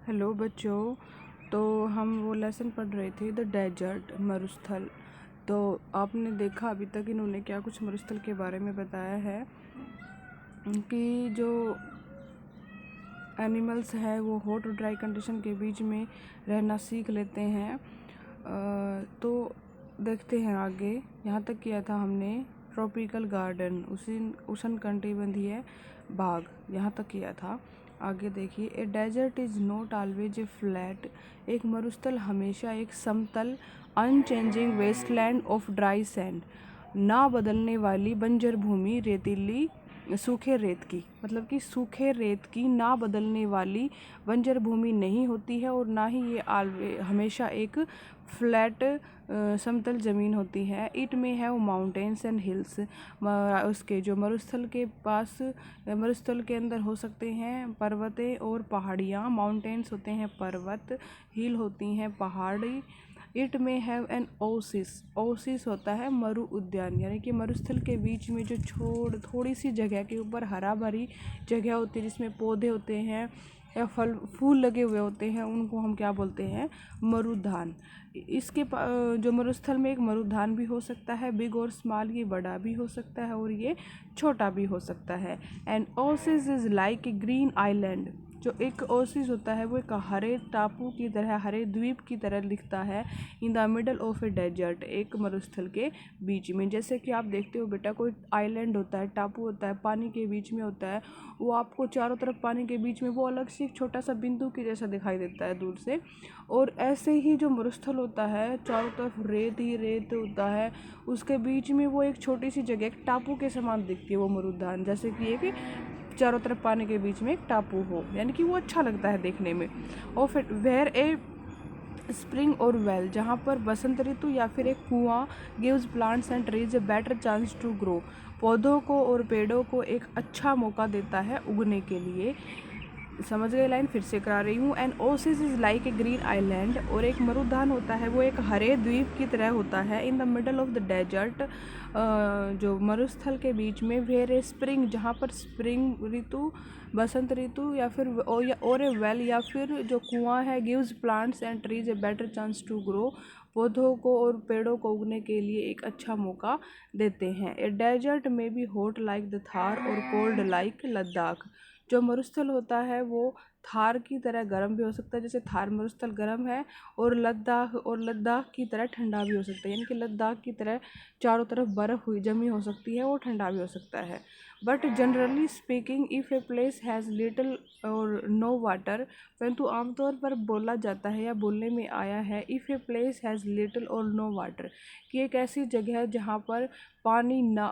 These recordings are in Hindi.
हेलो बच्चों। तो हम वो लेसन पढ़ रहे थे द डेजर्ट मरुस्थल। तो आपने देखा अभी तक इन्होंने क्या कुछ मरुस्थल के बारे में बताया है कि जो एनिमल्स हैं वो हॉट और ड्राई कंडीशन के बीच में रहना सीख लेते हैं। तो देखते हैं आगे। यहाँ तक किया था हमने ट्रॉपिकल गार्डन, उष्णकटिबंधीय बाग, यहाँ तक किया था। आगे देखिए, a desert is not always a flat. एक मरुस्थल हमेशा एक समतल unchanging wasteland of dry sand, ना बदलने वाली बंजर भूमि, रेतीली सूखे रेत की, मतलब कि सूखे रेत की ना बदलने वाली बंजर भूमि नहीं होती है और ना ही ये हमेशा एक फ्लैट समतल ज़मीन होती है। इट में है वो माउंटेन्स एंड हिल्स। उसके जो मरुस्थल के पास, मरुस्थल के अंदर हो सकते हैं पर्वतें और पहाड़ियाँ। माउंटेन्स होते हैं पर्वत, हिल होती हैं पहाड़ी। इट में हैव एन ओसिस, ओसिस होता है मरु उद्यान, यानी कि मरुस्थल के बीच में जो थोड़ी सी जगह के ऊपर हरा भरी जगह होती है जिसमें पौधे होते हैं या फल फूल लगे हुए होते हैं, उनको हम क्या बोलते हैं? मरुधान। इसके जो मरुस्थल में एक मरुधान भी हो सकता है, बिग और स्मॉल, ये बड़ा भी हो सकता है और ये छोटा भी हो सकता है। And Oasis is like a green island. जो एक ओसिस होता है वो एक हरे टापू की तरह, हरे द्वीप की तरह दिखता है। In the middle of a desert, एक मरुस्थल के बीच में। जैसे कि आप देखते हो बेटा, कोई आइलैंड होता है, टापू होता है, पानी के बीच में होता है, वो आपको चारों तरफ पानी के बीच में वो अलग से एक छोटा सा बिंदु के जैसा दिखाई देता है दूर से। और ऐसे ही जो मरुस्थल होता है, चारों तरफ रेत ही रेत होता है, उसके बीच में वो एक छोटी सी जगह, एक टापू के समान दिखती है वो मरुद्यान। जैसे कि एक चारों तरफ पानी के बीच में एक टापू हो, यानी कि वो अच्छा लगता है देखने में। और फिर वेयर ए स्प्रिंग और वेल, जहाँ पर बसंत ऋतु या फिर एक कुआं gives plants and trees a better chance to grow, पौधों को और पेड़ों को एक अच्छा मौका देता है उगने के लिए। समझ गए? लाइन फिर से करा रही हूँ। An oasis is like a green island, और एक मरुद्यान होता है वो एक हरे द्वीप की तरह होता है। In the middle of the desert, जो मरुस्थल के बीच में, वेयर ए स्प्रिंग, जहाँ पर स्प्रिंग ऋतु, बसंत ऋतु, या फिर और ए वेल, या फिर जो कुआं है, gives plants and trees a better chance to grow, पौधों को और पेड़ों को उगने के लिए एक अच्छा मौका देते हैं। ए डेजर्ट में be hot like the Thar और कोल्ड लाइक लद्दाख। जो मरुस्थल होता है वो थार की तरह गर्म भी हो सकता है, जैसे थार मरुस्थल गर्म है, और लद्दाख की तरह ठंडा भी हो सकता है, यानी कि लद्दाख की तरह चारों तरफ बर्फ़ हुई जमी हो सकती है, वो ठंडा भी हो सकता है। But generally speaking, if a place has little और नो वाटर, परंतु आमतौर पर बोला जाता है या बोलने में आया है, if a place has little और नो वाटर, कि एक ऐसी जगह है जहाँ पर पानी ना,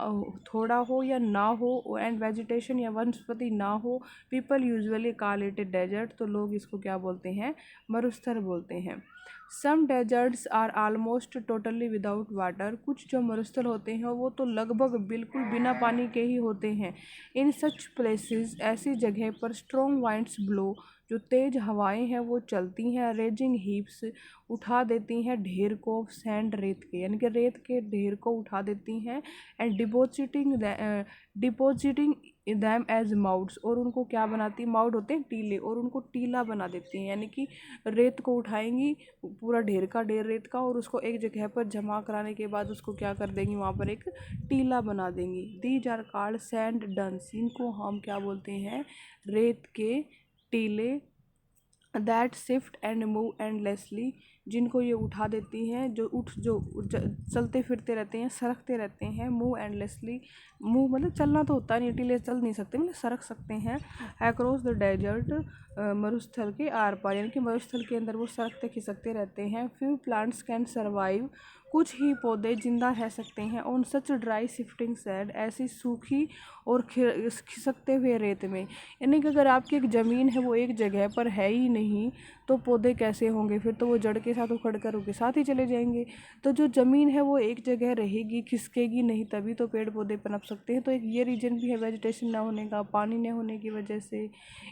थोड़ा हो या ना हो, एंड वेजिटेशन या वनस्पति ना हो, people usually call it a desert, तो लोग इसको क्या बोलते हैं? मरुस्थल बोलते हैं। Some deserts are almost totally without water, कुछ जो मरुस्थल होते हैं वो तो लगभग बिल्कुल बिना पानी के ही होते हैं। इन सच प्लेसेस, ऐसी जगह पर स्ट्रॉन्ग वाइंड्स ब्लो, जो तेज़ हवाएं हैं वो चलती हैं। रेजिंग हीप्स, उठा देती हैं ढेर को, सैंड, रेत के, यानी कि रेत के ढेर को उठा देती हैं। एंड डिपोजिटिंग दैम एज माउड्स, और उनको क्या बनाती, माउड होते हैं टीले, और उनको टीला बना देती हैं, यानी कि रेत को उठाएंगी, पूरा ढेर का ढेर रेत का, और उसको एक जगह पर जमा कराने के बाद उसको क्या कर देंगी, वहाँ पर एक टीला बना देंगी। दीज आर कॉल्ड सैंड डन्स, इनको हम क्या बोलते हैं? रेत के टीले। That shift and move endlessly, जिनको ये उठा देती हैं, चलते फिरते रहते हैं, सरकते रहते हैं। मूव एंडलेसली, मूव मतलब चलना तो होता नहीं, टीले चल नहीं सकते, मतलब सरक सकते हैं। अक्रॉस द डेजर्ट, मरुस्थल के आर पार, यानी कि मरुस्थल के अंदर वो सरकते खिसकते रहते हैं। फ्यू प्लांट्स कैन सर्वाइव, कुछ ही पौधे जिंदा रह सकते हैं। On such dry shifting sad, ऐसी सूखी और खिसकते हुए रेत में, यानी कि अगर आपकी एक ज़मीन है वो एक जगह पर है ही नहीं, तो पौधे कैसे होंगे? फिर तो वो जड़ के साथ उखड़ कर उसके साथ ही चले जाएंगे। तो जो ज़मीन है वो एक जगह रहेगी, खिसकेगी नहीं, तभी तो पेड़ पौधे पनप सकते हैं। तो एक ये रीज़न भी है वेजिटेशन ना होने का, पानी न होने की वजह से,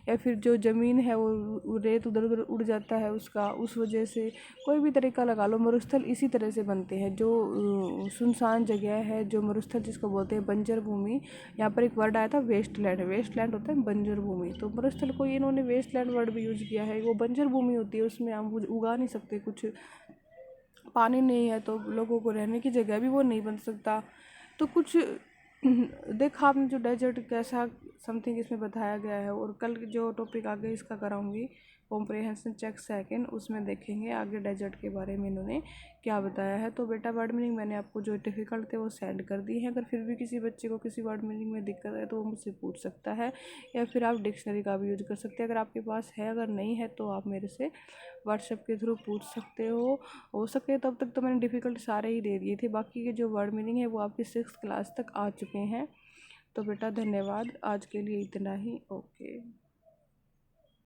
या फिर जो ज़मीन ज़मीन है वो रेत उधर उधर उड़ जाता है उसका, उस वजह से कोई भी तरीका लगा लो, मरुस्थल इसी तरह से बनते हैं। जो सुनसान जगह है, जो मरुस्थल जिसको बोलते हैं बंजर भूमि, यहाँ पर एक वर्ड आया था वेस्टलैंड, वेस्टलैंड होता है बंजर भूमि, तो मरुस्थल को इन्होंने वेस्टलैंड वर्ड भी यूज़ किया है। वो बंजर भूमि होती है, उसमें हम उगा नहीं सकते कुछ, पानी नहीं है तो लोगों को रहने की जगह भी वो नहीं बन सकता। तो कुछ देखा आपने जो डेजर्ट कैसा समथिंग इसमें बताया गया है। और कल जो टॉपिक आगे इसका कराऊंगी कॉम्प्रिहेंशन चेक सेकंड, उसमें देखेंगे आगे डेजर्ट के बारे में इन्होंने क्या बताया है। तो बेटा वर्ड मीनिंग मैंने आपको जो डिफ़िकल्ट थे वो सेंड कर दी है। अगर फिर भी किसी बच्चे को किसी वर्ड मीनिंग में दिक्कत है तो वो मुझसे पूछ सकता है, या फिर आप डिक्शनरी का भी यूज कर सकते हैं अगर आपके पास है। अगर नहीं है तो आप मेरे से व्हाट्सएप के थ्रू पूछ सकते हो सके तब तक तो मैंने डिफ़िकल्ट सारे ही दे दिए थे, बाकी के जो वर्ड मीनिंग है वो आपकी 6th क्लास तक आ चुके हैं। तो बेटा धन्यवाद, आज के लिए इतना ही। ओके।